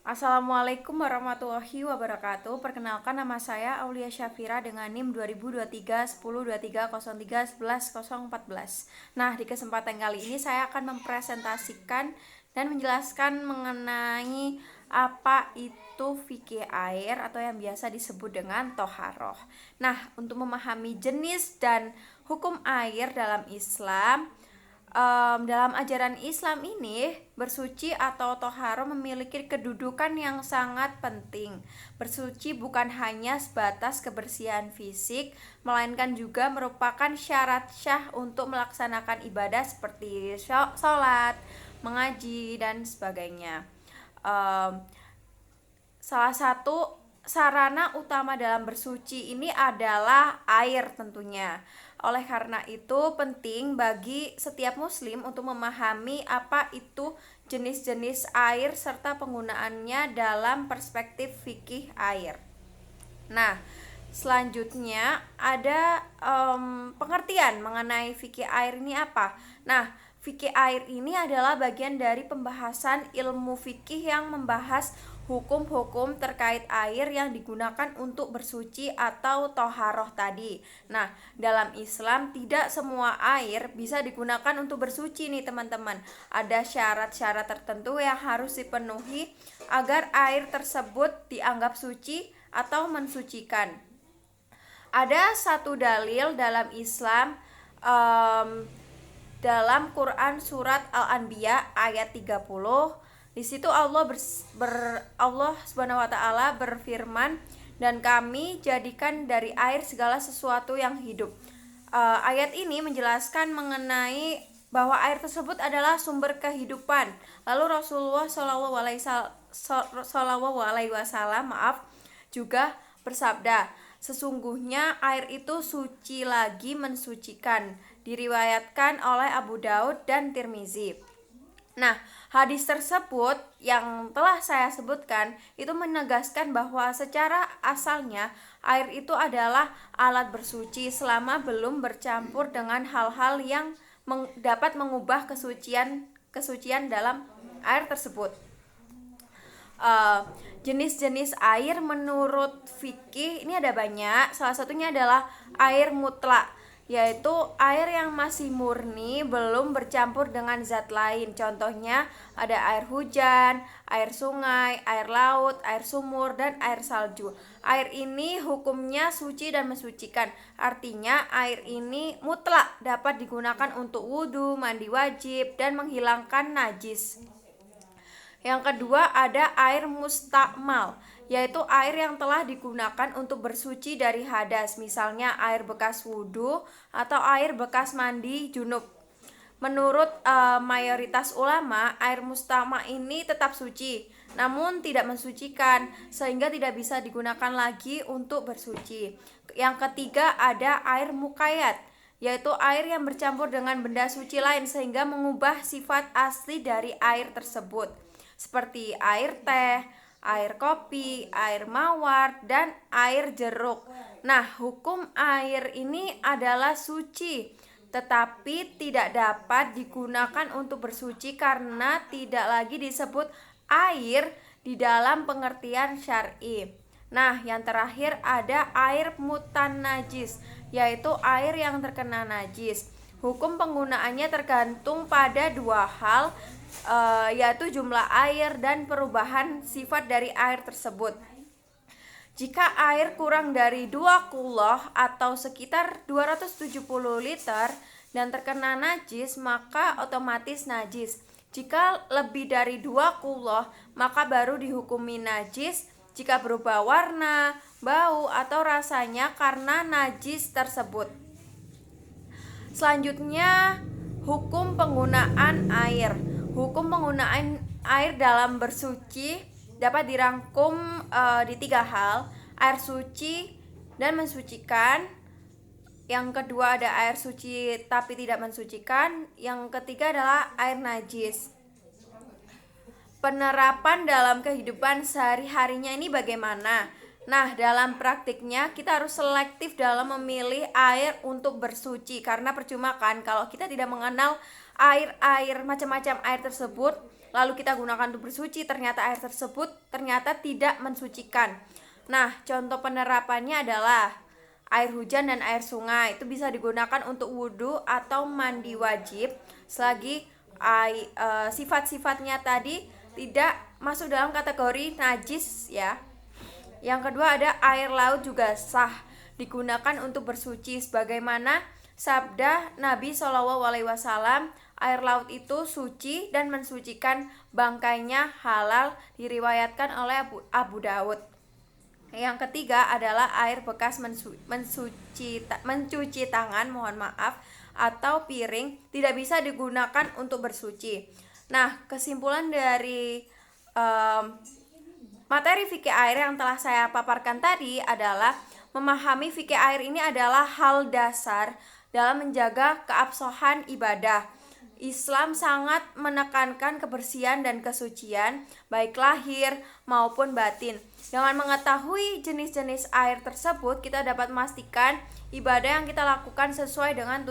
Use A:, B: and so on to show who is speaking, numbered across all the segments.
A: Assalamualaikum warahmatullahi wabarakatuh. Perkenalkan, nama saya Aulia Syafira dengan NIM 2023 1023 03 11 014. Nah, di kesempatan kali ini saya akan mempresentasikan dan menjelaskan mengenai apa itu fikih air atau yang biasa disebut dengan toharoh. Nah, untuk memahami jenis dan hukum air dalam Islam, dalam ajaran Islam ini, bersuci atau toharo memiliki kedudukan yang sangat penting. Bersuci bukan hanya sebatas kebersihan fisik, melainkan juga merupakan syarat syah untuk melaksanakan ibadah seperti sholat, mengaji, dan sebagainya. Salah satu sarana utama dalam bersuci ini adalah air tentunya. Oleh karena itu penting bagi setiap muslim untuk memahami apa itu jenis-jenis air serta penggunaannya dalam perspektif fikih air. Nah, selanjutnya ada pengertian mengenai fikih air ini apa. Nah, fikih air ini adalah bagian dari pembahasan ilmu fikih yang membahas hukum-hukum terkait air yang digunakan untuk bersuci atau toharoh tadi. Nah, dalam Islam tidak semua air bisa digunakan untuk bersuci nih teman-teman. Ada syarat-syarat tertentu yang harus dipenuhi agar air tersebut dianggap suci atau mensucikan. Ada satu dalil dalam Islam dalam Quran surat Al-Anbiya ayat 30. Di situ Allah Subhanahu wa taala berfirman, "Dan kami jadikan dari air segala sesuatu yang hidup." Ayat ini menjelaskan mengenai bahwa air tersebut adalah sumber kehidupan. Lalu Rasulullah Shallallahu alaihi wasallam juga bersabda, "Sesungguhnya air itu suci lagi mensucikan." Diriwayatkan oleh Abu Daud dan Tirmizi. Nah, hadis tersebut yang telah saya sebutkan itu menegaskan bahwa secara asalnya air itu adalah alat bersuci selama belum bercampur dengan hal-hal yang dapat mengubah kesucian dalam air tersebut. Jenis-jenis air menurut fikih ini ada banyak. Salah satunya adalah air mutlak, yaitu air yang masih murni belum bercampur dengan zat lain. Contohnya ada air hujan, air sungai, air laut, air sumur, dan air salju. Air ini hukumnya suci dan mensucikan. Artinya air ini mutlak dapat digunakan untuk wudhu, mandi wajib, dan menghilangkan najis. Yang kedua ada air mustakmal, yaitu air yang telah digunakan untuk bersuci dari hadas, misalnya air bekas wudhu atau air bekas mandi junub. Menurut mayoritas ulama, air mustakmal ini tetap suci, namun tidak mensucikan, sehingga tidak bisa digunakan lagi untuk bersuci. Yang ketiga ada air mukayat, yaitu air yang bercampur dengan benda suci lain sehingga mengubah sifat asli dari air tersebut, seperti air teh, air kopi, air mawar, dan air jeruk. Nah, hukum air ini adalah suci, tetapi tidak dapat digunakan untuk bersuci karena tidak lagi disebut air di dalam pengertian syar'i. Nah, yang terakhir ada air mutanajis, yaitu air yang terkena najis. Hukum penggunaannya tergantung pada dua hal, yaitu jumlah air dan perubahan sifat dari air tersebut. Jika air kurang dari 2 kuloh atau sekitar 270 liter dan terkena najis, maka otomatis najis. Jika lebih dari 2 kuloh, maka baru dihukumi najis jika berubah warna, bau, atau rasanya karena najis tersebut. Selanjutnya, hukum penggunaan air. Hukum penggunaan air dalam bersuci dapat dirangkum di 3 hal: air suci dan mensucikan. Yang kedua ada air suci tapi tidak mensucikan. Yang ketiga adalah air najis. Penerapan dalam kehidupan sehari-harinya ini bagaimana? Nah, dalam praktiknya kita harus selektif dalam memilih air untuk bersuci, karena percuma kan kalau kita tidak mengenal air macam-macam air tersebut, lalu kita gunakan untuk bersuci, ternyata air tersebut ternyata tidak mensucikan. Nah, contoh penerapannya adalah air hujan dan air sungai itu bisa digunakan untuk wudhu atau mandi wajib selagi sifat-sifatnya tadi tidak masuk dalam kategori najis ya. Yang kedua ada air laut juga sah digunakan untuk bersuci sebagaimana sabda Nabi SAW, air laut itu suci dan mensucikan bangkainya halal, diriwayatkan oleh Abu Dawud. Yang ketiga adalah air bekas mencuci tangan, atau piring tidak bisa digunakan untuk bersuci. Nah, kesimpulan dari materi fikih air yang telah saya paparkan tadi adalah memahami fikih air ini adalah hal dasar dalam menjaga keabsahan ibadah. Islam sangat menekankan kebersihan dan kesucian baik lahir maupun batin. Dengan mengetahui jenis-jenis air tersebut, kita dapat memastikan ibadah yang kita lakukan sesuai dengan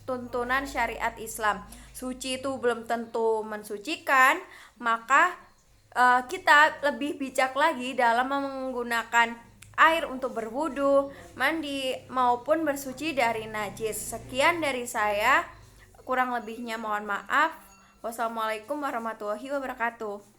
A: tuntunan syariat Islam. Suci itu belum tentu mensucikan, maka kita lebih bijak lagi dalam menggunakan air untuk berwudu, mandi, maupun bersuci dari najis. Sekian dari saya, kurang lebihnya mohon maaf. Wassalamualaikum warahmatullahi wabarakatuh.